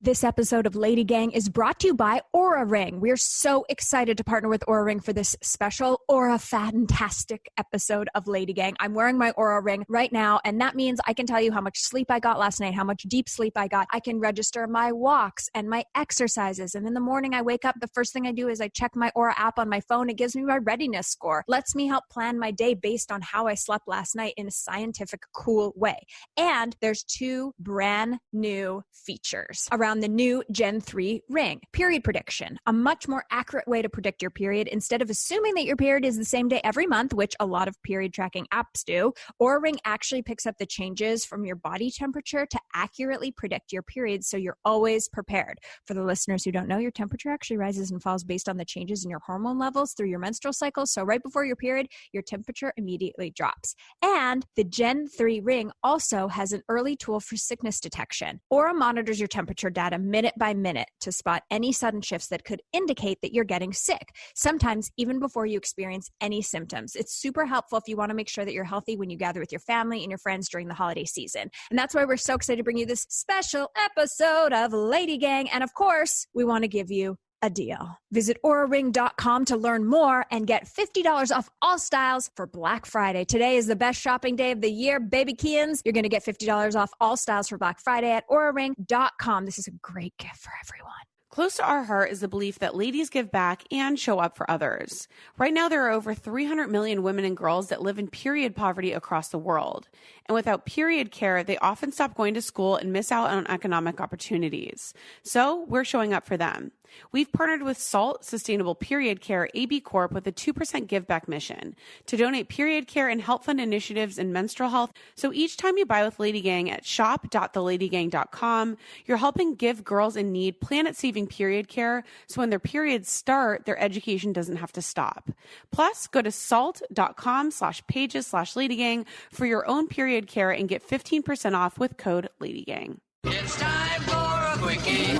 This episode of Lady Gang is brought to you by Aura Ring. We're so excited to partner with Aura Ring for this special Aura Fantastic episode of Lady Gang. I'm wearing my Aura Ring right now, and that means I can tell you how much sleep I got last night, how much deep sleep I got. I can register my walks and my exercises, and in the morning I wake up, the first thing I do is I check my Aura app on my phone. It gives me my readiness score, lets me help plan my day based on how I slept last night in a scientific, cool way. And there's 2 brand new features around the new Gen 3 ring. Period prediction, a much more accurate way to predict your period. Instead of assuming that your period is the same day every month, which a lot of period tracking apps do, Oura Ring actually picks up the changes from your body temperature to accurately predict your period, so you're always prepared. For the listeners who don't know, your temperature actually rises and falls based on the changes in your hormone levels through your menstrual cycle, so right before your period, your temperature immediately drops. And the Gen 3 ring also has an early tool for sickness detection. Oura monitors your temperature data minute by minute to spot any sudden shifts that could indicate that you're getting sick, sometimes even before you experience any symptoms. It's super helpful if you want to make sure that you're healthy when you gather with your family and your friends during the holiday season. And that's why we're so excited to bring you this special episode of Lady Gang. And of course, we want to give you a deal. Visit auraring.com to learn more and get $50 off all styles for Black Friday. Today is the best shopping day of the year, baby Kians. You're going to get $50 off all styles for Black Friday at auraring.com. This is a great gift for everyone. Close to our heart is the belief that ladies give back and show up for others. Right now, there are over 300 million women and girls that live in period poverty across the world. And without period care, they often stop going to school and miss out on economic opportunities. So we're showing up for them. We've partnered with SALT Sustainable Period Care AB Corp with a 2% give back mission to donate period care and help fund initiatives in menstrual health. So each time you buy with Lady Gang at shop.theladygang.com, you're helping give girls in need planet-saving period care, so when their periods start, their education doesn't have to stop. Plus, go to salt.com/pages/LadyGang for your own period care and get 15% off with code LadyGang. It's time for a quickie.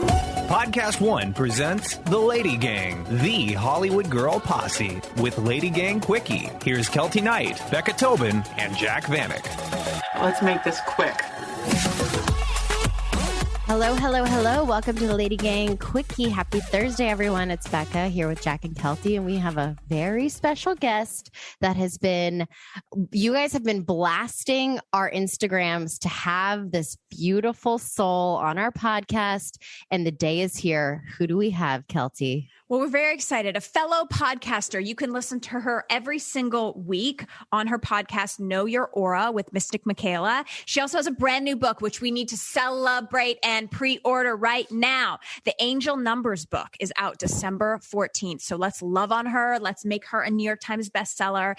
Podcast One presents The Lady Gang, the Hollywood Girl Posse, with Lady Gang Quickie. Here's Keltie Knight, Becca Tobin, and Jack Vanek. Let's make this quick. Hello, hello, hello. Welcome to the Lady Gang Quickie. Happy Thursday, everyone. It's Becca here with Jack and Keltie, and we have a very special guest that you guys have been blasting our Instagrams to have this beautiful soul on our podcast, and the day is here. Who do we have, Keltie? Well, we're very excited. A fellow podcaster. You can listen to her every single week on her podcast, Know Your Aura with Mystic Michaela. She also has a brand new book, which we need to celebrate and pre-order right now. The Angel Numbers book is out December 14th. So let's love on her. Let's make her a New York Times bestseller.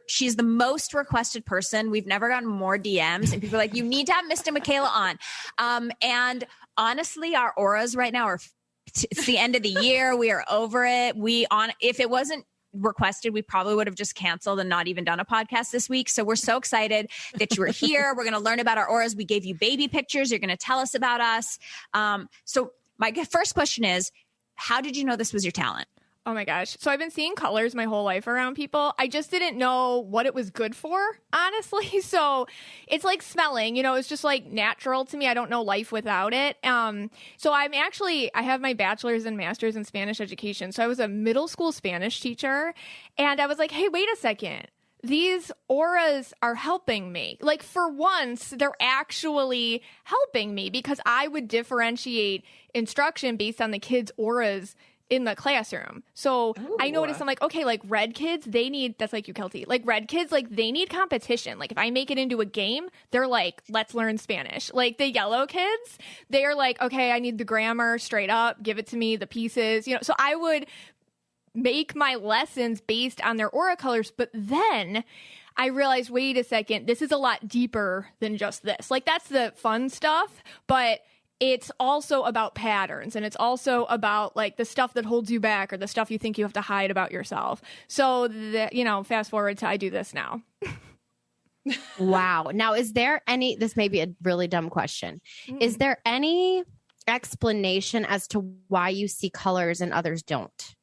She's the most requested person. We've never gotten more DMs, and people are like, you need to have Mystic Michaela on. And honestly, our auras right now are it's the end of the year. We are over it. If it wasn't requested, we probably would have just canceled and not even done a podcast this week. So we're so excited that you were here. We're going to learn about our auras. We gave you baby pictures. You're going to tell us about us. So my first question is, how did you know this was your talent? Oh my gosh. So I've been seeing colors my whole life around people. I just didn't know what it was good for, honestly. So it's like smelling, it's just like natural to me. I don't know life without it. So I have my bachelor's and master's in Spanish education. So I was a middle school Spanish teacher, and I was like, hey, wait a second. These auras are helping me. Like, for once, they're actually helping me, because I would differentiate instruction based on the kids' auras in the classroom. So I noticed, I'm like, okay, like red kids, that's like you, Keltie. Like red kids, like they need competition. Like if I make it into a game, they're like, let's learn Spanish. Like the yellow kids, they're like, okay, I need the grammar straight up, give it to me, the pieces, So I would make my lessons based on their aura colors. But then I realized, wait a second, this is a lot deeper than just this. Like that's the fun stuff, but it's also about patterns, and it's also about like the stuff that holds you back or the stuff you think you have to hide about yourself. So fast forward to I do this now. Wow. Now, this may be a really dumb question. Is there any explanation as to why you see colors and others don't?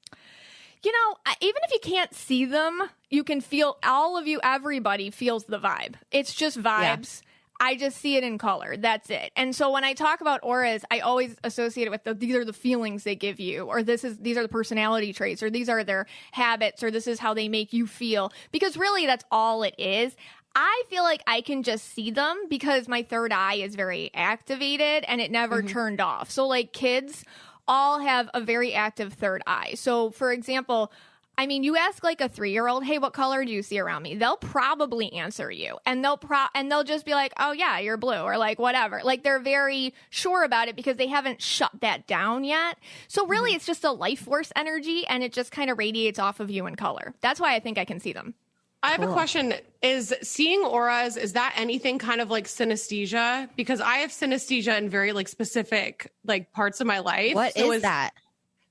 Even if you can't see them, you can feel, everybody feels the vibe. It's just vibes. I just see it in color. That's it. And so when I talk about auras, I always associate it with these are the feelings they give you, or these are the personality traits, or these are their habits, or this is how they make you feel. Because really, that's all it is. I feel like I can just see them because my third eye is very activated and it never turned off. So like kids all have a very active third eye. So for example, I mean, you ask like a 3-year-old, hey, what color do you see around me? They'll probably answer you, and they'll just be like, oh yeah, you're blue, or like whatever. Like they're very sure about it because they haven't shut that down yet. So really, it's just a life force energy, and it just kind of radiates off of you in color. That's why I think I can see them. I have a question. Is seeing auras, is that anything kind of like synesthesia? Because I have synesthesia in very like specific like parts of my life. What is that?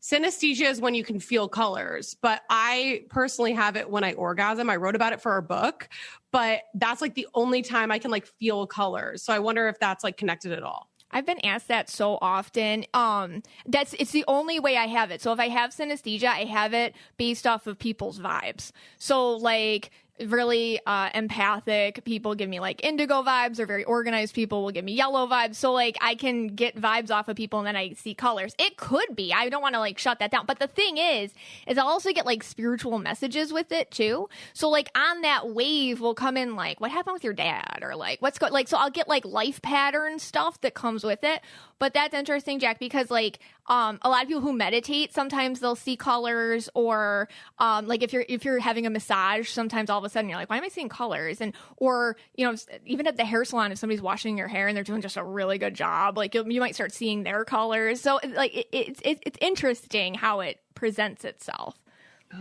Synesthesia is when you can feel colors, but I personally have it when I orgasm. I wrote about it for our book, but that's like the only time I can like feel colors. So I wonder if that's like connected at all. I've been asked that so often. It's the only way I have it. So if I have synesthesia, I have it based off of people's vibes. So like really empathic people give me like indigo vibes, or very organized people will give me yellow vibes. So like I can get vibes off of people and then I see colors. It could be. I don't want to like shut that down. But the thing is I'll also get like spiritual messages with it too. So like on that wave will come in like, what happened with your dad? Or like, so I'll get like life pattern stuff that comes with it. But that's interesting, Jack, because like a lot of people who meditate, sometimes they'll see colors, or like if you're having a massage, sometimes all of a sudden you're like, why am I seeing colors? And or you know, even at the hair salon, if somebody's washing your hair and they're doing just a really good job, like you might start seeing their colors. So like it's interesting how it presents itself.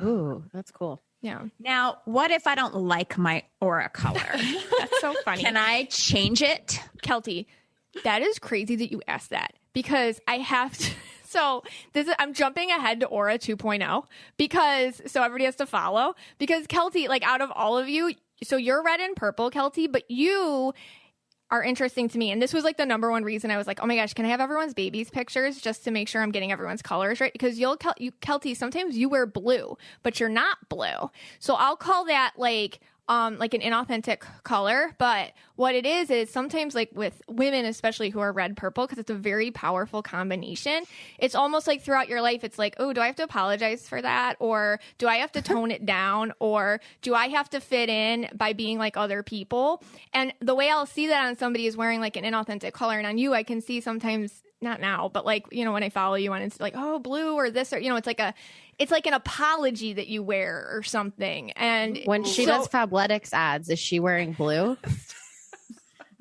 Ooh, that's cool. Yeah. Now, what if I don't like my aura color? That's so funny. Can I change it? Keltie, that is crazy that you asked that, because I have to. So I'm jumping ahead to Aura 2.0 because everybody has to follow, because Keltie, like out of all of you, so you're red and purple, Keltie, but you are interesting to me. And this was like the number one reason I was like, oh my gosh, can I have everyone's babies pictures just to make sure I'm getting everyone's colors right? Because Keltie, sometimes you wear blue, but you're not blue. So I'll call that like an inauthentic color. But what it is sometimes like with women, especially who are red purple, because it's a very powerful combination. It's almost like throughout your life, it's like, oh, do I have to apologize for that? Or do I have to tone it down? Or do I have to fit in by being like other people? And the way I'll see that on somebody is wearing like an inauthentic color. And on you, I can see sometimes, not now, but like, you know, when I follow you and it's like, oh, blue or this, or, you know, it's like an apology that you wear or something. And when she does Fabletics ads, is she wearing blue?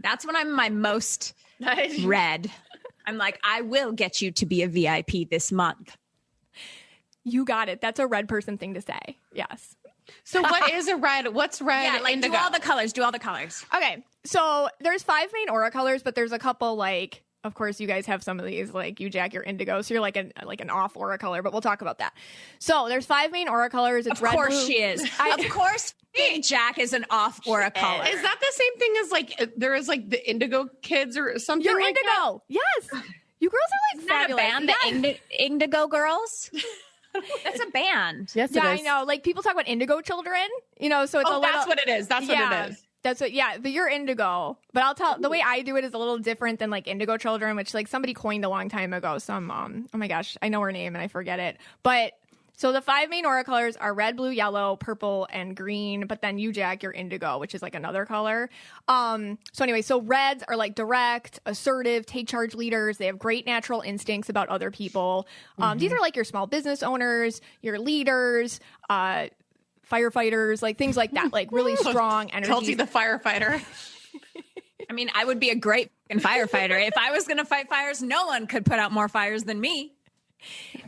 That's when I'm my most red. I'm like, I will get you to be a VIP this month. You got it. That's a red person thing to say. Yes. So what is a red? What's red? Yeah, like indigo? do all the colors. Okay. So there's 5 main aura colors, but there's a couple like, of course, you guys have some of these, like you, Jack, you're indigo, so you're like an off aura color, but we'll talk about that. So there's 5 main aura colors. It's red, blue. Of course she is. Of course, Jack is an off aura color. Is that the same thing as like there is like the indigo kids or something? You're like indigo. That? Yes. You girls are like Isn't fabulous. that a band, the Indigo Girls? That's a band. Yes, Yeah, it is. I know. Like people talk about indigo children, you know, so it's a little. That's what it is. That's what it is. That's what, yeah, but you're indigo. But I'll tell, the way I do it is a little different than like indigo children, which like somebody coined a long time ago. Some, oh my gosh, I know her name and I forget it. But so the 5 main aura colors are red, blue, yellow, purple, and green. But then you, Jack, you're indigo, which is like another color. So anyway, so reds are like direct, assertive, take charge leaders. They have great natural instincts about other people. These are like your small business owners, your leaders, firefighters, like things like that, like really strong energy. Keltie the firefighter. I mean, I would be a great fucking firefighter. If I was going to fight fires, no one could put out more fires than me.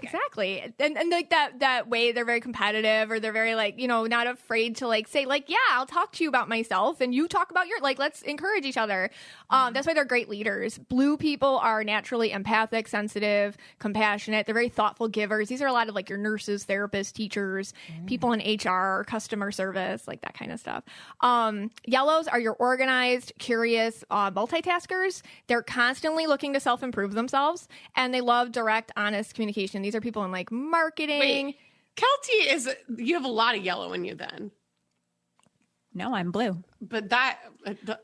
Exactly. And like that way they're very competitive, or they're very like, you know, not afraid to like say like, yeah, I'll talk to you about myself and you talk about your, like, let's encourage each other. That's why they're great leaders. Blue people are naturally empathic, sensitive, compassionate. They're very thoughtful givers. These are a lot of like your nurses, therapists, teachers, people in HR, customer service, like that kind of stuff. Yellows are your organized, curious, multitaskers. They're constantly looking to self-improve themselves, and they love direct, honest communication. These are people in like marketing. Wait, Keltie you have a lot of yellow in you then. No, I'm blue. But that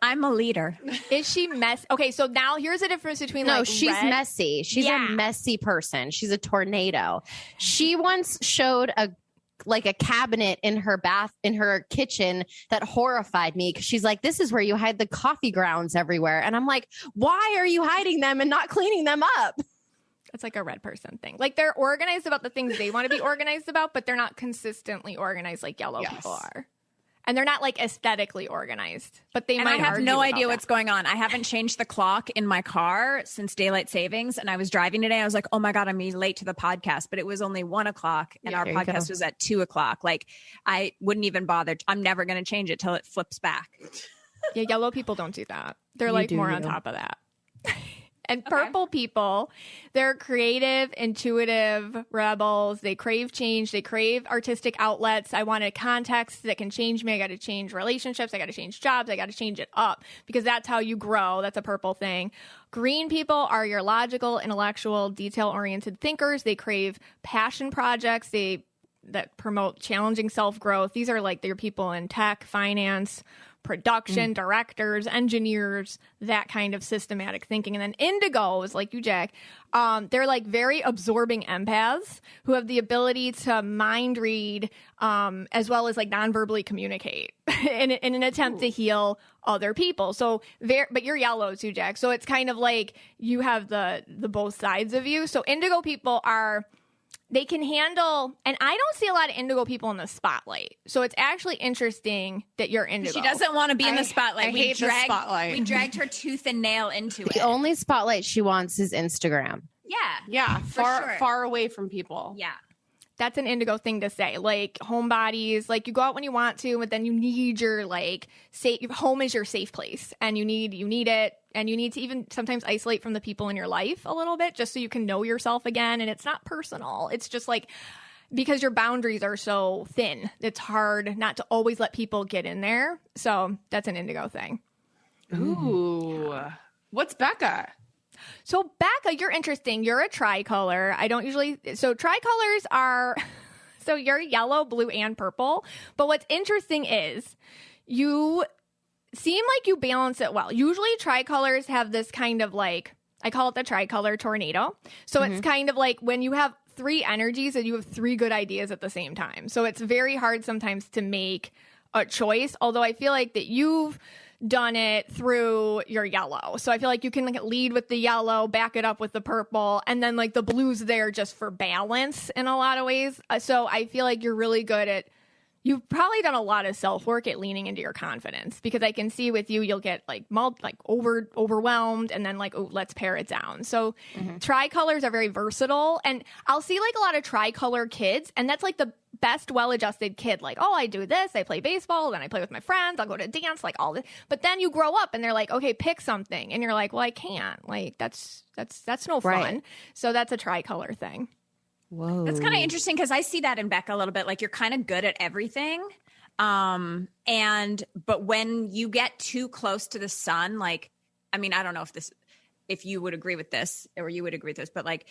I'm a leader. Is she mess? Okay, so now here's the difference between No, like she's red. messy. She's a messy person. She's a tornado. She once showed a cabinet in her kitchen that horrified me because she's like, this is where you hide the coffee grounds everywhere. And I'm like, why are you hiding them and not cleaning them up? It's like a red person thing. Like they're organized about the things they want to be organized about, but they're not consistently organized like yellow people are. And they're not like aesthetically organized, but they might. I have no idea that. what's going on. I haven't changed the clock in my car since daylight savings. And I was driving today. I was like, oh my God, I'm late to the podcast. But it was only 1 o'clock and our podcast was at 2 o'clock. Like I wouldn't even bother. I'm never going to change it till it flips back. Yeah, yellow people don't do that. They're like more on top of that. And purple people, they're creative, intuitive rebels. They crave change. They crave artistic outlets. I want a context that can change me. I got to change relationships. I got to change jobs. I got to change it up because that's how you grow. That's a purple thing. Green people are your logical, intellectual, detail-oriented thinkers. They crave passion projects. That promote challenging self-growth. These are like your people in tech, finance, production, directors, engineers, that kind of systematic thinking. And then indigos, like you, Jack, they're like very absorbing empaths who have the ability to mind read as well as like non-verbally communicate in an attempt to heal other people. So, but you're yellow too, Jack. So it's kind of like you have the both sides of you. So indigo people they can handle, and I don't see a lot of indigo people in the spotlight. So it's actually interesting that you're indigo. She doesn't want to be in the spotlight. I hate the spotlight. We dragged her tooth and nail into it. The only spotlight she wants is Instagram. Yeah. Far away from people. Yeah. That's an indigo thing to say. Like homebodies, like you go out when you want to, but then you need your like home is your safe place, and you need it, and you need to even sometimes isolate from the people in your life a little bit just so you can know yourself again. And it's not personal. It's just like because your boundaries are so thin, it's hard not to always let people get in there. So that's an indigo thing. Ooh, what's Becca? So Becca, you're interesting. You're a tricolor. So tricolors are, so you're yellow, blue, and purple. But what's interesting is you seem like you balance it well. Usually tricolors have this kind of like, I call it the tricolor tornado. So it's kind of like when you have 3 energies and you have 3 good ideas at the same time. So it's very hard sometimes to make a choice. Although I feel like that you've done it through your yellow. So I feel like you can like lead with the yellow, back it up with the purple, and then like the blue's there just for balance in a lot of ways. So I feel like you're really good at, you've probably done a lot of self-work at leaning into your confidence, because I can see with you, you'll get like overwhelmed and then like, oh, let's pare it down. So tricolors are very versatile, and I'll see like a lot of tricolor kids, and that's like the best well-adjusted kid. Like, oh, I do this, I play baseball, then I play with my friends, I'll go to dance, like all this. But then you grow up and they're like, okay, pick something. And you're like, well, I can't. Like, that's no fun. Right. So that's a tricolor thing. Whoa. That's kind of interesting because I see that in Becca a little bit. Like you're kind of good at everything. But when you get too close to the sun, like, I mean, I don't know if you would agree with this or you would agree with this, but like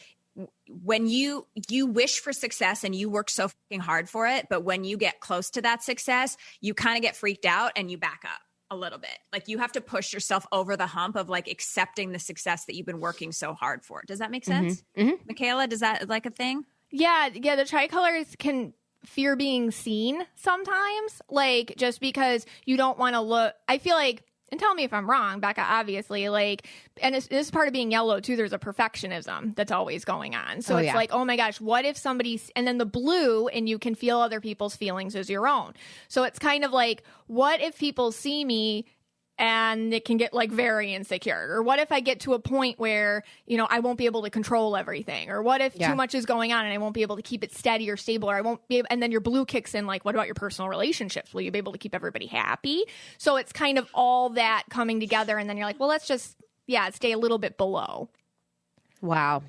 when you wish for success and you work so fucking hard for it, but when you get close to that success, you kind of get freaked out and you back up a little bit. Like you have to push yourself over the hump of like accepting the success that you've been working so hard for. Does that make sense? Michaela, does that like a thing? Yeah. The tricolors can fear being seen sometimes, like just because you don't want to look. I feel like, and tell me if I'm wrong, Becca, obviously, like, and this is part of being yellow too, there's a perfectionism that's always going on. So it's like, oh my gosh, what if somebody's, and then the blue, and you can feel other people's feelings as your own. So it's kind of like, what if people see me and it can get like very insecure? Or what if I get to a point where, you know, I won't be able to control everything? Or what if too much is going on and I won't be able to keep it steady or stable, or I won't be able, and then your blue kicks in, like, what about your personal relationships? Will you be able to keep everybody happy? So it's kind of all that coming together, and then you're like, well, let's just, stay a little bit below. Wow.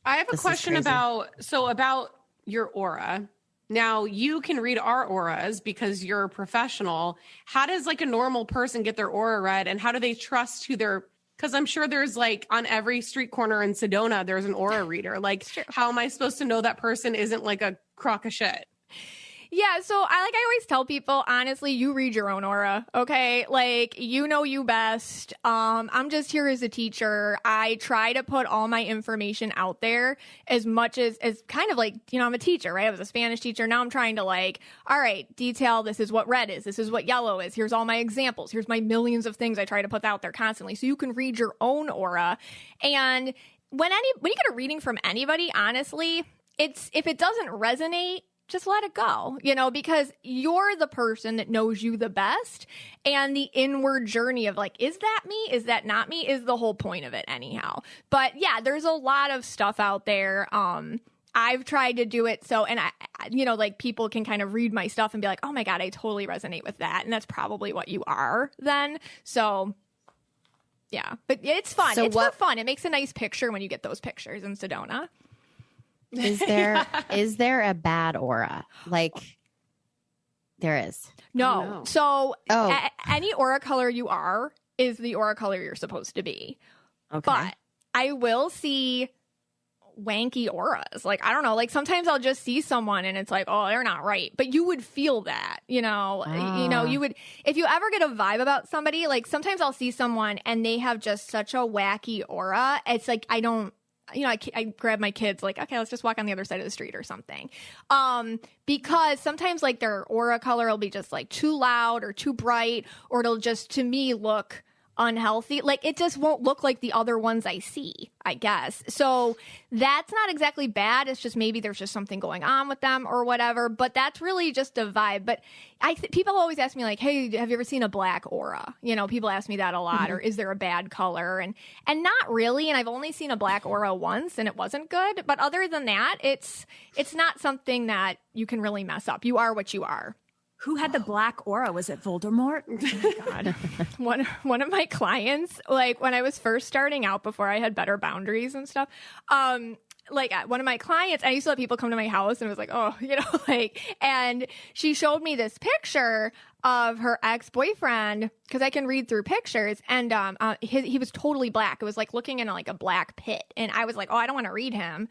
I have a question about your aura. Now, you can read our auras because you're a professional. How does like a normal person get their aura read, and how do they trust who they're, because I'm sure there's like on every street corner in Sedona, there's an aura reader. Like, how am I supposed to know that person isn't like a crock of shit? Yeah, so I always tell people, honestly, you read your own aura, okay? Like, you know you best. I'm just here as a teacher. I try to put all my information out there as much as kind of like, I'm a teacher, right? I was a Spanish teacher. Now I'm trying to like, all right, detail, this is what red is. This is what yellow is. Here's all my examples. Here's my millions of things I try to put out there constantly so you can read your own aura. And when you get a reading from anybody, honestly, if it doesn't resonate, just let it go, because you're the person that knows you the best. And the inward journey of like, is that me? Is that not me? Is the whole point of it anyhow. But yeah, there's a lot of stuff out there. I've tried to do it. So, and I like people can kind of read my stuff and be like, oh my God, I totally resonate with that. And that's probably what you are then. So yeah, but it's fun. It's for fun. It makes a nice picture when you get those pictures in Sedona. Is there a bad aura? Like there is? No. So any aura color you are is the aura color you're supposed to be. Okay. But I will see wanky auras. Like, I don't know, like sometimes I'll just see someone and it's like, oh, they're not right. But you would feel that, you would, if you ever get a vibe about somebody, like sometimes I'll see someone and they have just such a wacky aura. It's like, I grab my kids like, okay, let's just walk on the other side of the street or something. Because sometimes like their aura color will be just like too loud or too bright, or it'll just, to me, look unhealthy. Like it just won't look like the other ones I see, I guess. So that's not exactly bad. It's just maybe there's just something going on with them or whatever, but that's really just a vibe. But people always ask me like, hey, have you ever seen a black aura? People ask me that a lot, or is there a bad color? And not really. And I've only seen a black aura once and it wasn't good. But other than that, it's not something that you can really mess up. You are what you are. Who had the black aura? Was it Voldemort? Oh my God. One of my clients, like when I was first starting out before I had better boundaries and stuff, like one of my clients, I used to let people come to my house and it was like, oh, and she showed me this picture of her ex-boyfriend because I can read through pictures, and he was totally black. It was like looking in like a black pit. And I was like, oh, I don't want to read him.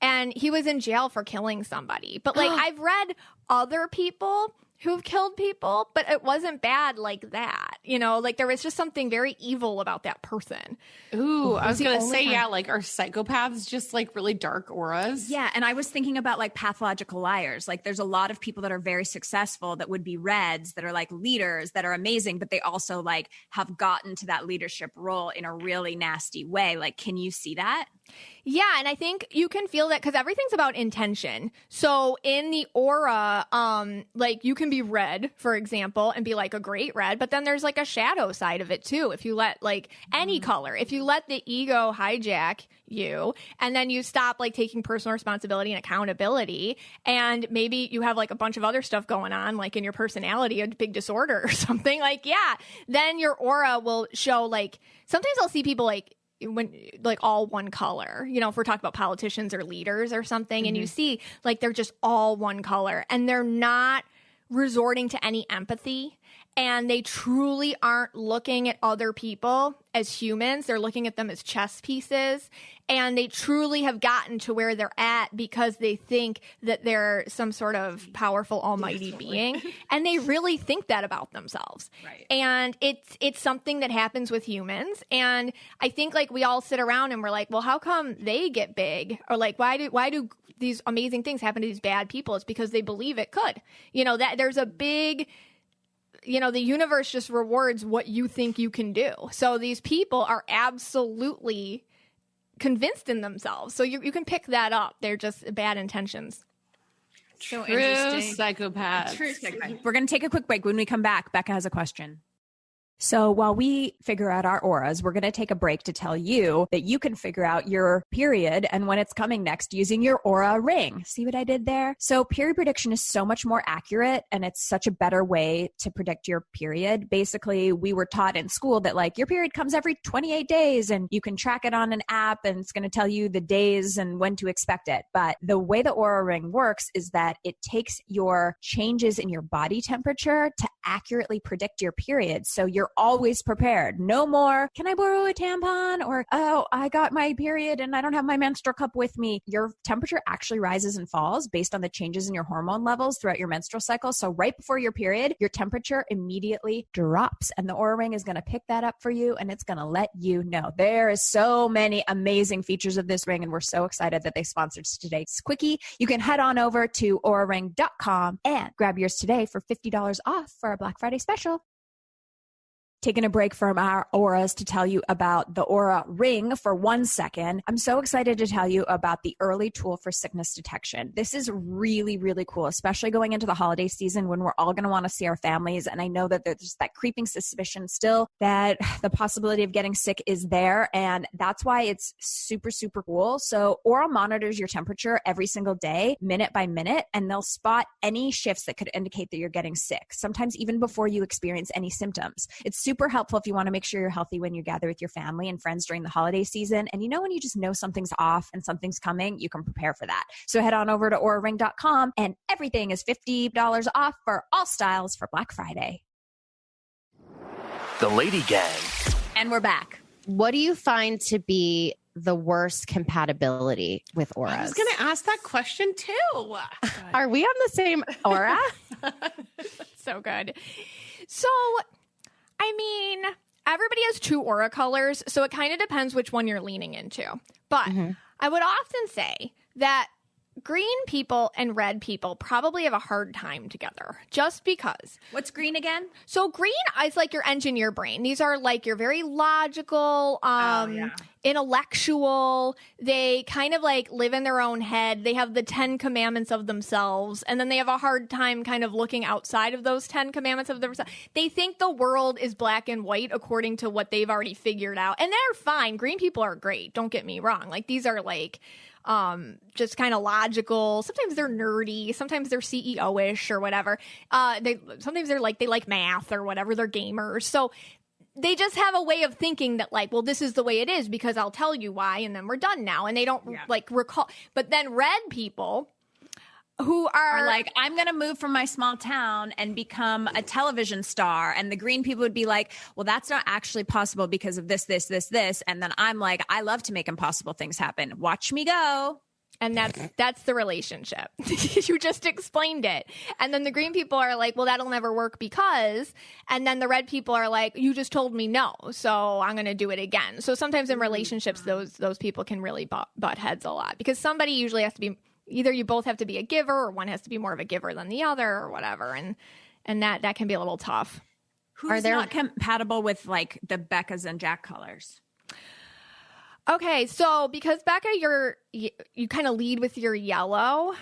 And he was in jail for killing somebody. But like I've read other people who've killed people, but it wasn't bad like that. Like there was just something very evil about that person. Ooh, I was going to say, yeah, like are psychopaths just like really dark auras? Yeah. And I was thinking about like pathological liars. Like there's a lot of people that are very successful that would be reds, that are like leaders, that are amazing, but they also like have gotten to that leadership role in a really nasty way. Like, can you see that? Yeah, and I think you can feel that because everything's about intention. So in the aura, like you can be red, for example, and be like a great red, but then there's like a shadow side of it too. If you let like any color, if you let the ego hijack you, and then you stop like taking personal responsibility and accountability, and maybe you have like a bunch of other stuff going on, like in your personality, a big disorder or something, like, yeah, then your aura will show like, sometimes I'll see people like, when like all one color, if we're talking about politicians or leaders or something, and you see like they're just all one color and they're not resorting to any empathy, and they truly aren't looking at other people as humans. They're looking at them as chess pieces, and they truly have gotten to where they're at because they think that they're some sort of powerful almighty being, and they really think that about themselves. Right. And it's something that happens with humans. And I think like we all sit around and we're like, well, how come they get big? Or like, why do these amazing things happen to these bad people? It's because they believe it could. That there's a big, the universe just rewards what you think you can do. So these people are absolutely convinced in themselves. So you can pick that up. They're just bad intentions. So interesting. Psychopath. True psychopath. We're going to take a quick break. When we come back, Becca has a question. So while we figure out our auras, we're going to take a break to tell you that you can figure out your period and when it's coming next using your aura ring. See what I did there? So period prediction is so much more accurate, and it's such a better way to predict your period. Basically, we were taught in school that like your period comes every 28 days and you can track it on an app and it's going to tell you the days and when to expect it. But the way the aura ring works is that it takes your changes in your body temperature to accurately predict your period. So you're always prepared. No more, can I borrow a tampon? Or, oh, I got my period and I don't have my menstrual cup with me. Your temperature actually rises and falls based on the changes in your hormone levels throughout your menstrual cycle. So right before your period, your temperature immediately drops, and the Oura Ring is going to pick that up for you, and it's going to let you know. There is so many amazing features of this ring, and we're so excited that they sponsored today's Quickie. You can head on over to auraring.com and grab yours today for $50 off for our Black Friday special. Taking a break from our auras to tell you about the Oura Ring for 1 second. I'm so excited to tell you about the early tool for sickness detection. This is really, really cool, especially going into the holiday season when we're all going to want to see our families. And I know that there's that creeping suspicion still that the possibility of getting sick is there. And that's why it's super, super cool. So Oura monitors your temperature every single day, minute by minute, and they'll spot any shifts that could indicate that you're getting sick, sometimes even before you experience any symptoms. It's super helpful if you want to make sure you're healthy when you gather with your family and friends during the holiday season. And when you just know something's off and something's coming, you can prepare for that. So head on over to auraring.com and everything is $50 off for all styles for Black Friday. The Lady Gang. And we're back. What do you find to be the worst compatibility with auras? I was going to ask that question too. Are we on the same aura? So good. So, I mean, everybody has 2 aura colors, so it kind of depends which one you're leaning into. But I would often say that green people and red people probably have a hard time together just because. What's green again? So green is like your engineer brain. These are like your very logical, intellectual. They kind of like live in their own head. They have the 10 commandments of themselves. And then they have a hard time kind of looking outside of those 10 commandments of themselves. They think the world is black and white according to what they've already figured out. And they're fine. Green people are great. Don't get me wrong. Like these are like just kind of logical. Sometimes they're nerdy. Sometimes they're CEO-ish or whatever. Sometimes they like math or whatever. They're gamers. So they just have a way of thinking that like, well, this is the way it is because I'll tell you why, and then we're done now. And they don't like recall. But then red people who are like, I'm going to move from my small town and become a television star. And the green people would be like, well, that's not actually possible because of this, this, this, this. And then I'm like, I love to make impossible things happen. Watch me go. And that's the relationship. You just explained it. And then the green people are like, well, that'll never work because, and then the red people are like, you just told me no, so I'm going to do it again. So sometimes in relationships, those people can really butt heads a lot because somebody usually has to be, either you both have to be a giver or one has to be more of a giver than the other or whatever. And that can be a little tough. Who's not compatible with like the Beccas and Jack colors? Okay, so because Becca, you kind of lead with your yellow.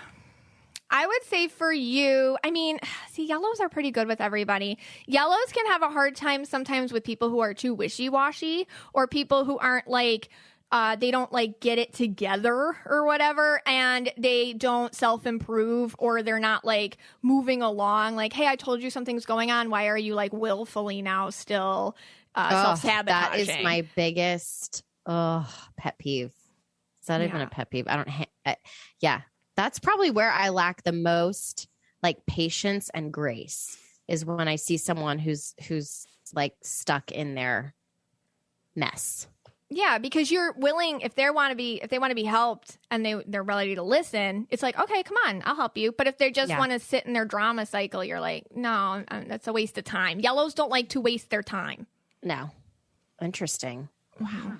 I would say for you, I mean, see, yellows are pretty good with everybody. Yellows can have a hard time sometimes with people who are too wishy-washy or people who aren't like, they don't like get it together or whatever, and they don't self-improve or they're not like moving along. Like, hey, I told you something's going on. Why are you like willfully now still self-sabotaging? That is my biggest pet peeve. Is that even a pet peeve? I don't. Yeah, that's probably where I lack the most like patience and grace is when I see someone who's like stuck in their mess. Yeah, because you're willing if they want to be helped and they're ready to listen, it's like, okay, come on, I'll help you. But if they just want to sit in their drama cycle, you're like, no, that's a waste of time. Yellows don't like to waste their time. No. Interesting. Wow.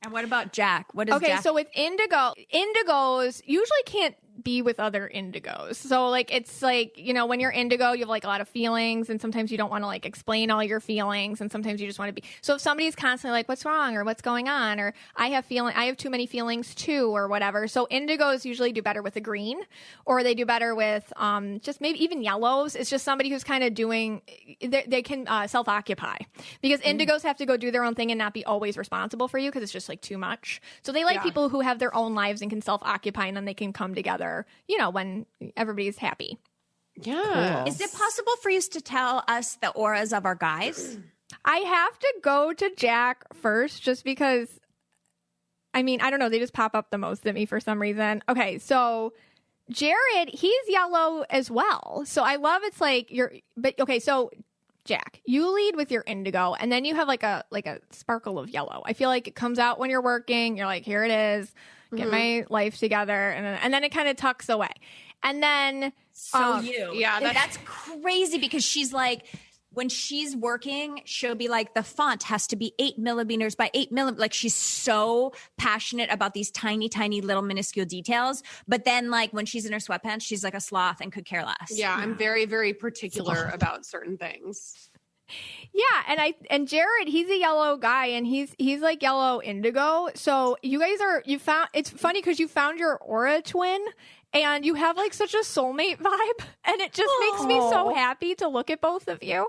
And what about Jack? What is Jack? So with indigos usually can't be with other indigos. So like it's like, when you're indigo, you have like a lot of feelings and sometimes you don't want to like explain all your feelings and sometimes you just want to be. So if somebody's constantly like, what's wrong or what's going on or I have too many feelings too or whatever. So indigos usually do better with a green or they do better with just maybe even yellows. It's just somebody who's kind of they can self-occupy because indigos have to go do their own thing and not be always responsible for you because it's just like too much. So they like people who have their own lives and can self-occupy and then they can come together, when everybody's happy. Yeah. Cool. Is it possible for you to tell us the auras of our guys? I have to go to Jack first just because, I mean, I don't know. They just pop up the most at me for some reason. Okay, so Jared, he's yellow as well. So I love it's like but okay, so Jack, you lead with your indigo, and then you have like a sparkle of yellow. I feel like it comes out when you're working. You're like, here it is, get my life together, and then it kind of tucks away, and then that's crazy because she's like, when she's working, she'll be like, the font has to be 8 millimeters by 8 millimeters. Like, she's so passionate about these tiny, tiny little minuscule details. But then, like, when she's in her sweatpants, she's like a sloth and could care less. Yeah, I'm very, very particular about certain things. Yeah, and Jared, he's a yellow guy, and he's like yellow indigo. So you guys it's funny because you found your aura twin. And you have like such a soulmate vibe, and it just makes me so happy to look at both of you.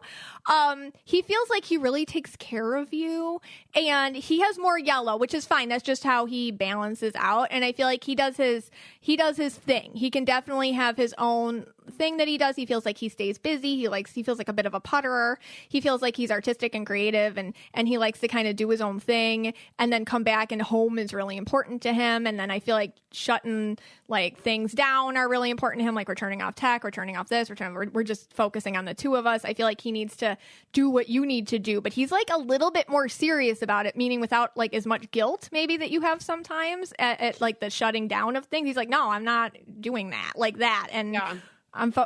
He feels like he really takes care of you, and he has more yellow, which is fine. That's just how he balances out. And I feel like he does his thing. He can definitely have his own thing that he does. He feels like he stays busy. He feels like a bit of a putterer. He feels like he's artistic and creative, and he likes to kind of do his own thing and then come back, and home is really important to him. And then I feel like shutting like things down are really important to him. Like, we're turning off tech, we're turning off this, we're just focusing on the two of us. I feel like he needs to do what you need to do, but he's like a little bit more serious about it, meaning without like as much guilt maybe that you have sometimes at like the shutting down of things. He's like, no, I'm not doing that like that. And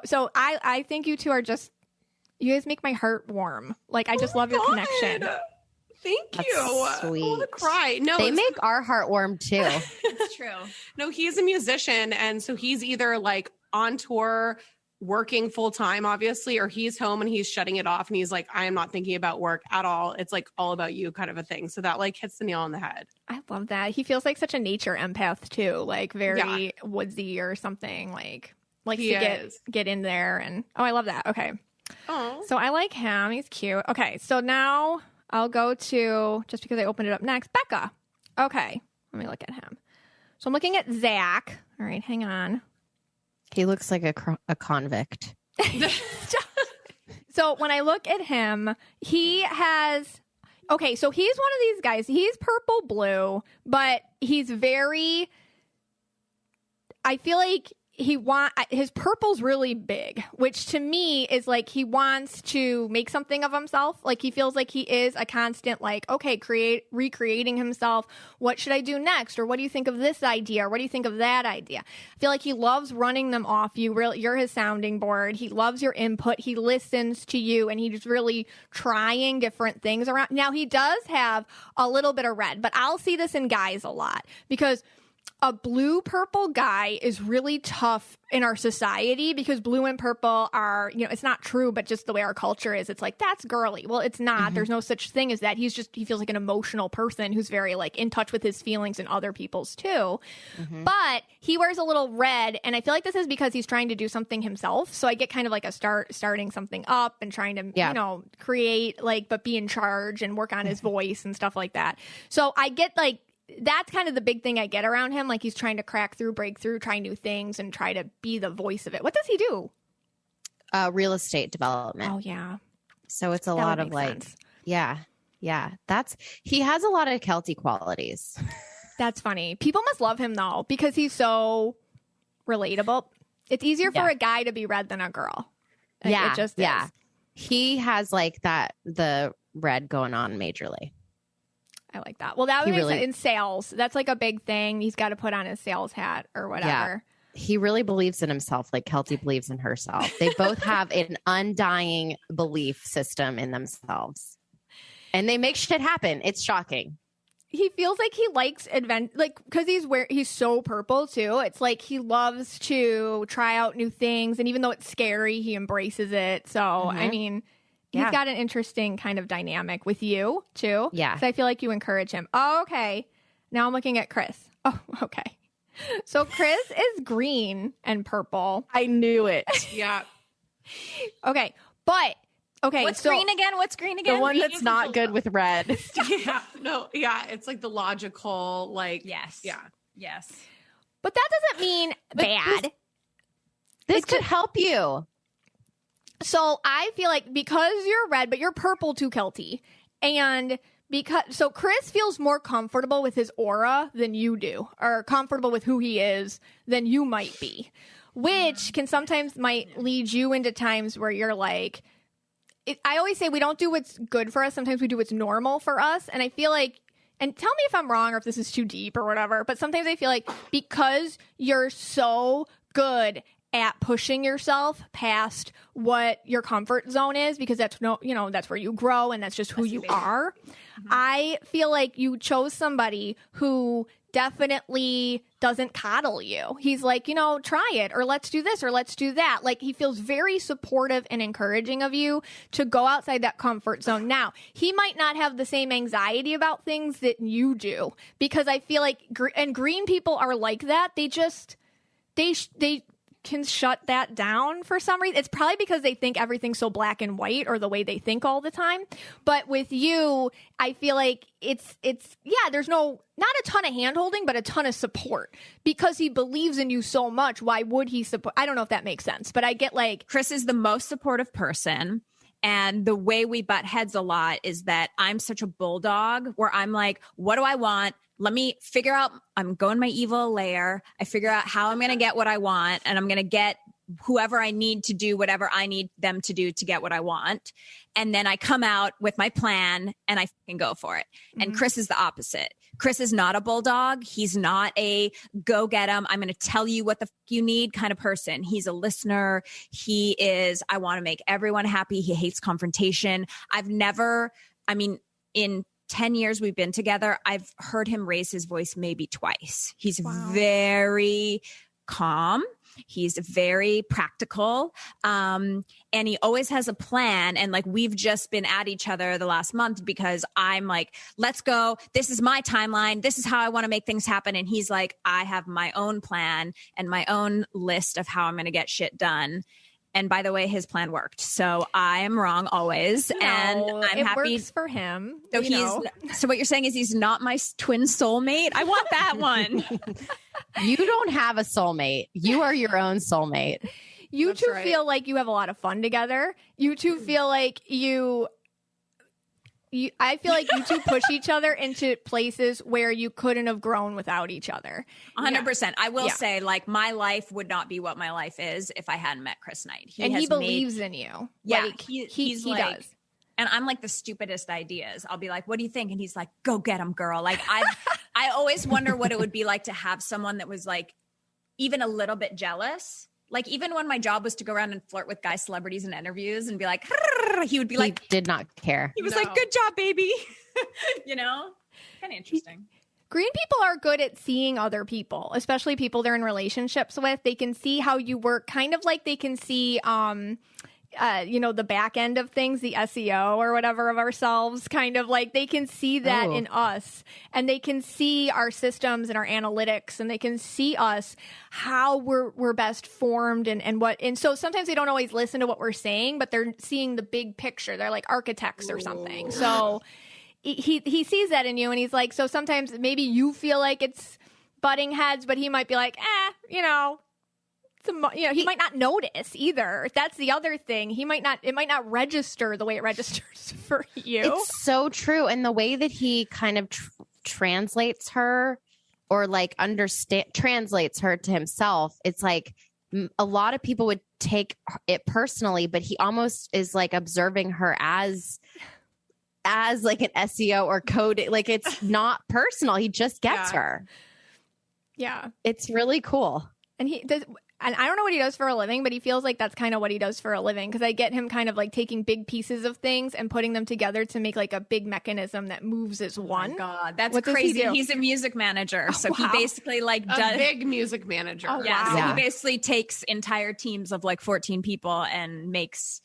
so I think you two are just, you guys make my heart warm. Like, I just love your connection. Thank That's you. sweet. I want to cry. No, they make our heart warm too. It's true. No, he's a musician, and so he's either like on tour working full time, obviously, or he's home and he's shutting it off, and he's like, I am not thinking about work at all. It's like all about you kind of a thing. So that like hits the nail on the head. I love that. He feels like such a nature empath too, like very woodsy or something, like to get in there. And I love that. Okay. Oh, so I like him. He's cute. Okay, so now I'll go to, just because I opened it up next, Becca. Okay, let me look at him. So I'm looking at Zach. All right, hang on. He looks like a convict. So when I look at him, he has, okay, so he's one of these guys. He's purple blue, but he's very, I feel like his purple's really big, which to me is like he wants to make something of himself. Like, he feels like he is a constant, like, okay, recreating himself. What should I do next? Or what do you think of this idea? Or what do you think of that idea? I feel like he loves running them off you. You're his sounding board. He loves your input. He listens to you, and he's really trying different things around. Now, he does have a little bit of red, but I'll see this in guys a lot because a blue purple guy is really tough in our society because blue and purple are, it's not true, but just the way our culture is, it's like, that's girly. Well, it's not. Mm-hmm. There's no such thing as that. He feels like an emotional person who's very like in touch with his feelings and other people's too. Mm-hmm. But he wears a little red, and I feel like this is because he's trying to do something himself. So I get kind of like a starting something up and trying to, create but be in charge and work on his voice and stuff like that. So I get like, that's kind of the big thing I get around him. Like, he's trying to crack through, break through, try new things, and try to be the voice of it. What does he do? Real estate development. Oh, yeah. So it's a lot of like, sense. Yeah. He has a lot of Keltie qualities. That's funny. People must love him though, because he's so relatable. It's easier for a guy to be red than a girl. It just is. He has like the red going on majorly. I like that. Well, that would make sense in sales. That's like a big thing. He's got to put on his sales hat or whatever. Yeah. He really believes in himself, like Keltie believes in herself. They both have an undying belief system in themselves. And they make shit happen. It's shocking. He feels like he likes because he's so purple too. It's like he loves to try out new things, and even though it's scary, he embraces it. So, I mean, he's got an interesting kind of dynamic with you, too. Yeah. So I feel like you encourage him. Oh, okay. Now I'm looking at Chris. Oh, okay. So Chris is green and purple. I knew it. Yeah. Okay. But, okay. What's green again? The one that's not good with red. Yeah. No. Yeah. It's like the logical, like. Yes. Yeah. Yes. But that doesn't mean bad. This could help you. So I feel like because you're red, but you're purple too, Keltie. And So Chris feels more comfortable with his aura than you do, or comfortable with who he is than you might be, which can sometimes might lead you into times where you're like, I always say we don't do what's good for us. Sometimes we do what's normal for us. And I feel like, and tell me if I'm wrong or if this is too deep or whatever, but sometimes I feel like because you're so good at pushing yourself past what your comfort zone is, because that's that's where you grow and that's just who you are. Mm-hmm. I feel like you chose somebody who definitely doesn't coddle you. He's like, try it, or let's do this, or let's do that. Like, he feels very supportive and encouraging of you to go outside that comfort zone. Now, he might not have the same anxiety about things that you do, because I feel like, and green people are like that. They can shut that down for some reason. It's probably because they think everything's so black and white, or the way they think all the time. But with you, I feel like it's there's not a ton of hand-holding, but a ton of support, because he believes in you so much. Why would he support? I don't know if that makes sense, but I get like, Chris is the most supportive person. And the way we butt heads a lot is that I'm such a bulldog, where I'm like, what do I want? Let me figure out, I'm going my evil lair. I figure out how I'm going to get what I want, and I'm going to get whoever I need to do whatever I need them to do to get what I want. And then I come out with my plan and I fucking go for it. Mm-hmm. And Chris is the opposite. Chris is not a bulldog. He's not a go get him, I'm going to tell you what the fuck you need kind of person. He's a listener. He is, I want to make everyone happy. He hates confrontation. In 10 years we've been together, I've heard him raise his voice maybe twice. He's very calm. He's very practical. And he always has a plan. And like, we've just been at each other the last month because I'm like, let's go. This is my timeline. This is how I want to make things happen. And he's like, I have my own plan and my own list of how I'm going to get shit done. And by the way, his plan worked. So I am wrong always. No, and I'm happy. It works for him. So so what you're saying is he's not my twin soulmate? I want that one. You don't have a soulmate. You are your own soulmate. You two feel like you have a lot of fun together. You two feel like I feel like you two push each other into places where you couldn't have grown without each other. 100%. I will say, like, my life would not be what my life is if I hadn't met Chris Knight. He believes in you. Yeah, like, he like, does. And I'm like the stupidest ideas. I'll be like, what do you think? And he's like, go get him, girl. Like, I always wonder what it would be like to have someone that was like even a little bit jealous. Like, even when my job was to go around and flirt with guy celebrities in interviews and be like, he would be like, he did not care. He was like, good job, baby. Kind of interesting. Green people are good at seeing other people, especially people they're in relationships with. They can see how you work, kind of like they can see, the back end of things, the SEO or whatever of ourselves, kind of like they can see that in us, and they can see our systems and our analytics, and they can see us, how we're best formed and what. And so sometimes they don't always listen to what we're saying, but they're seeing the big picture. They're like architects or something. So he sees that in you, and he's like, so sometimes maybe you feel like it's butting heads, but he might be like, he might not notice either. That's the other thing. It might not register the way it registers for you. It's so true. And the way that he kind of translates her, or like translates her to himself, it's like a lot of people would take it personally, but he almost is like observing her as like an SEO or code. Like, it's not personal. He just gets her. Yeah. It's really cool. And he does. And I don't know what he does for a living, but he feels like that's kind of what he does for a living. Because I get him kind of like taking big pieces of things and putting them together to make like a big mechanism that moves as one. Oh my God, that's crazy. He's a music manager. So he basically like does a big music manager. Oh, yeah. Wow. So he basically takes entire teams of like 14 people and makes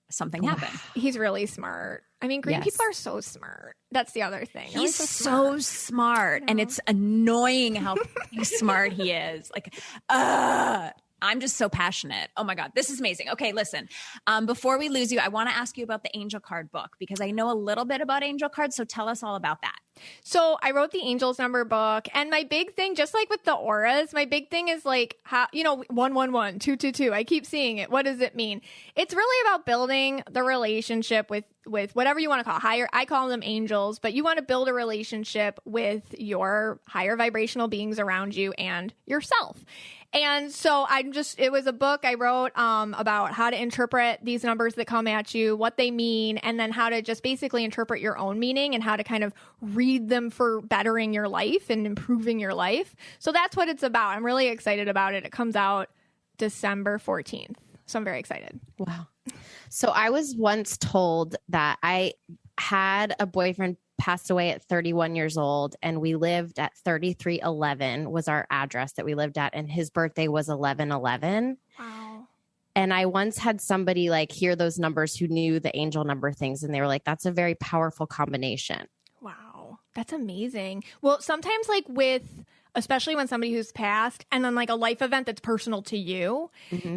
something happen. He's really smart. I mean, green people are so smart. That's the other thing. He's so smart. And it's annoying how smart he is. Like, I'm just so passionate. Oh my God, this is amazing. Okay, listen, before we lose you, I want to ask you about the angel card book, because I know a little bit about angel cards. So tell us all about that. So I wrote the Angels Number book, and my big thing, just like with the auras, my big thing is like how 111, 222. I keep seeing it. What does it mean? It's really about building the relationship with whatever you want to call it. Higher. I call them angels, but you want to build a relationship with your higher vibrational beings around you and yourself. And so it was a book I wrote about how to interpret these numbers that come at you, what they mean, and then how to just basically interpret your own meaning and how to kind of read them for bettering your life and improving your life. So that's what it's about. I'm really excited about it. It comes out December 14th. So I'm very excited. Wow. So I was once told that I had a boyfriend passed away at 31 years old, and we lived at 3311 was our address that we lived at, and his birthday was 11/11. Wow. And I once had somebody like hear those numbers who knew the angel number things, and they were like, that's a very powerful combination. Wow. That's amazing. Well, sometimes especially when somebody who's passed and then like a life event that's personal to you,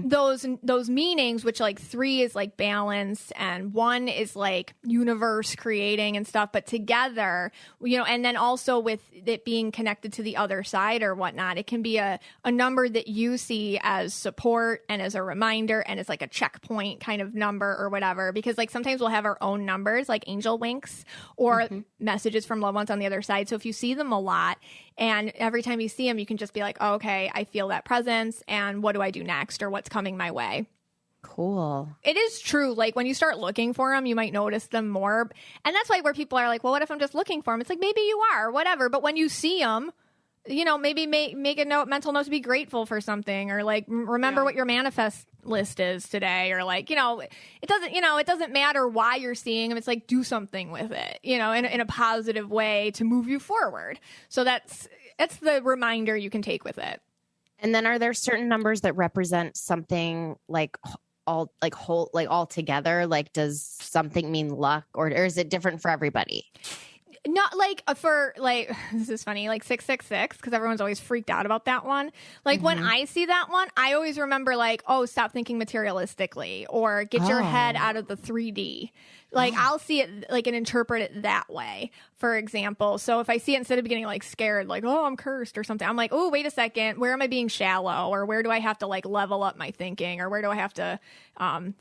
those meanings, which like 3 is like balance and 1 is like universe creating and stuff, but together, and then also with it being connected to the other side or whatnot, it can be a number that you see as support and as a reminder and as like a checkpoint kind of number or whatever, because like sometimes we'll have our own numbers like angel winks or messages from loved ones on the other side. So if you see them a lot, and every time you see them, you can just be like, oh, okay, I feel that presence. And what do I do next, or what's coming my way? Cool. It is true. Like when you start looking for them, you might notice them more. And that's why where people are like, well, what if I'm just looking for them? It's like, maybe you are, whatever. But when you see them, maybe make a mental note to be grateful for something, or like remember what your manifest list is today, or like, it doesn't matter why you're seeing them. It's like, do something with it, in a positive way to move you forward. So that's the reminder you can take with it. And then are there certain numbers that represent something like all together? Like, does something mean luck, or is it different for everybody? Not like for like, this is funny, like 666, because everyone's always freaked out about that one. Like when I see that one, I always remember like, oh, stop thinking materialistically, or get your head out of the 3D. Like I'll see it like and interpret it that way, for example. So if I see it, instead of getting like scared, like, oh, I'm cursed or something, I'm like, oh, wait a second, where am I being shallow, or where do I have to like level up my thinking, or where do I have to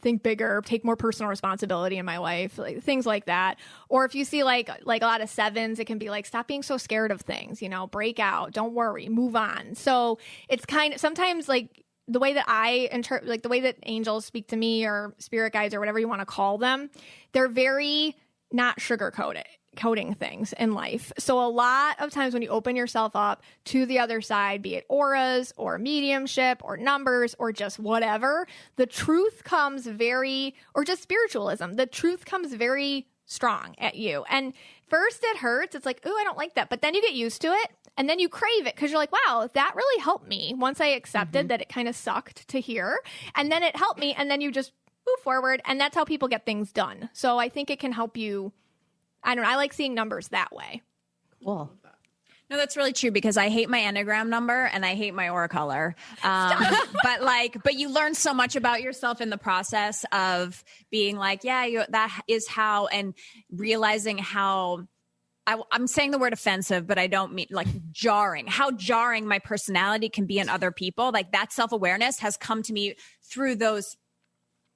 think bigger, take more personal responsibility in my life, like things like that. Or if you see like a lot of 7s, it can be like, stop being so scared of things, break out, don't worry, move on. So it's kind of sometimes like the way that the way that angels speak to me, or spirit guides, or whatever you want to call them, they're very not sugarcoating things in life. So a lot of times when you open yourself up to the other side, be it auras or mediumship or numbers or just whatever, the truth comes or just spiritualism, the truth comes very strong at you. And first it hurts. It's like, ooh, I don't like that. But then you get used to it. And then you crave it because you're like, wow, that really helped me once I accepted that it kind of sucked to hear. And then it helped me. And then you just move forward. And that's how people get things done. So I think it can help you. I don't know. I like seeing numbers that way. Cool. No, that's really true, because I hate my Enneagram number and I hate my aura color. But you learn so much about yourself in the process of being like, that is how, and realizing how I'm saying the word offensive, but I don't mean like jarring, how jarring my personality can be in other people. Like that self-awareness has come to me through those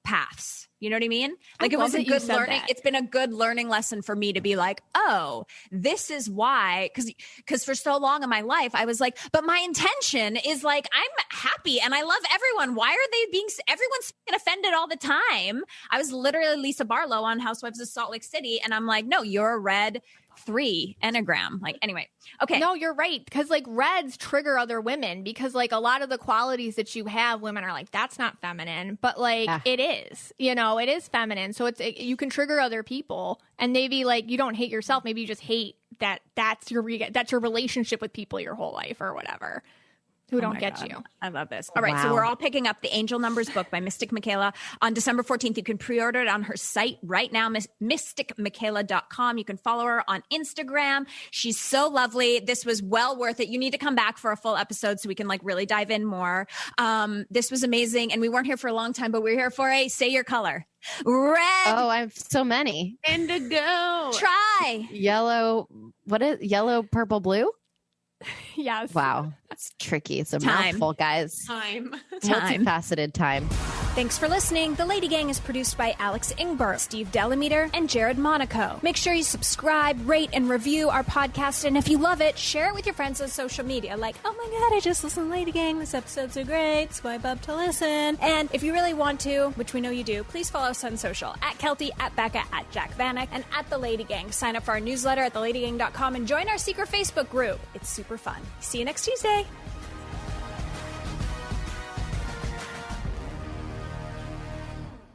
paths. You know what I mean? Like it was a good learning. It's been a good learning lesson for me to be like, oh, this is why. Because for so long in my life, I was like, but my intention is like, I'm happy and I love everyone. Why are they everyone's offended all the time? I was literally Lisa Barlow on Housewives of Salt Lake City. And I'm like, no, you're a red 3 Enneagram. Like, anyway. Okay. No, you're right. Because like reds trigger other women, because like a lot of the qualities that you have, women are like, that's not feminine, but like it is, it is feminine. So you can trigger other people, and maybe like you don't hate yourself. Maybe you just hate that's your relationship with people your whole life or whatever. Who don't get you. I love this. All right. So we're all picking up the Angel Numbers book by Mystic Michaela on December 14th. You can pre-order it on her site right now, mysticmichaela.com. You can follow her on Instagram. She's so lovely. This was well worth it. You need to come back for a full episode so we can like really dive in more. This was amazing. And we weren't here for a long time, but we're here for say your color. Red. Oh, I have so many. Indigo. Try. Yellow, what is yellow, purple, blue? Yes. Wow. It's tricky. It's a Time. mouthful, guys. Time. Multifaceted time. Thanks for listening. The Lady Gang is produced by Alex Ingber, Steve Delameter, and Jared Monaco. Make sure you subscribe, rate, and review our podcast. And if you love it, share it with your friends on social media. Like, oh my God, I just listened to Lady Gang. This episode's so great. Swipe up to listen. And if you really want to, which we know you do, please follow us on social. At Keltie, at Becca, at Jack Vanek, and at The Lady Gang. Sign up for our newsletter at theladygang.com and join our secret Facebook group. It's super fun. See you next Tuesday.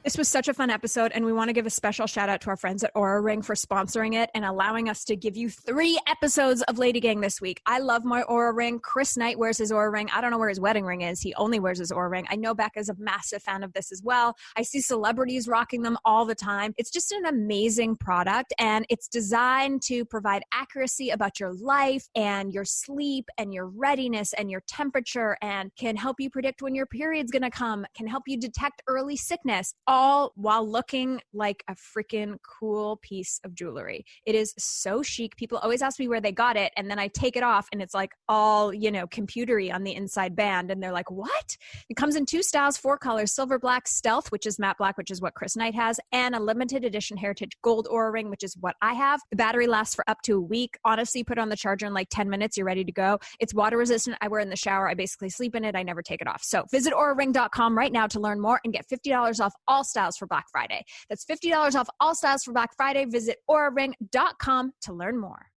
This was such a fun episode, and we want to give a special shout out to our friends at Aura Ring for sponsoring it and allowing us to give you 3 episodes of Lady Gang this week. I love my Aura Ring. Chris Knight wears his Aura Ring. I don't know where his wedding ring is. He only wears his Aura Ring. I know Becca's a massive fan of this as well. I see celebrities rocking them all the time. It's just an amazing product, and it's designed to provide accuracy about your life and your sleep and your readiness and your temperature, and can help you predict when your period's going to come, can help you detect early sickness, all while looking like a freaking cool piece of jewelry. It is so chic. People always ask me where they got it, and then I take it off and it's like all, computery on the inside band, and they're like, what? It comes in 2 styles, 4 colors: silver black, stealth, which is matte black, which is what Chris Knight has, and a limited edition heritage gold Aura Ring, which is what I have. The battery lasts for up to a week. Honestly, put on the charger in like 10 minutes, you're ready to go. It's water resistant. I wear it in the shower. I basically sleep in it. I never take it off. So visit auraring.com right now to learn more and get $50 off all styles for Black Friday. That's $50 off all styles for Black Friday. Visit auraring.com to learn more.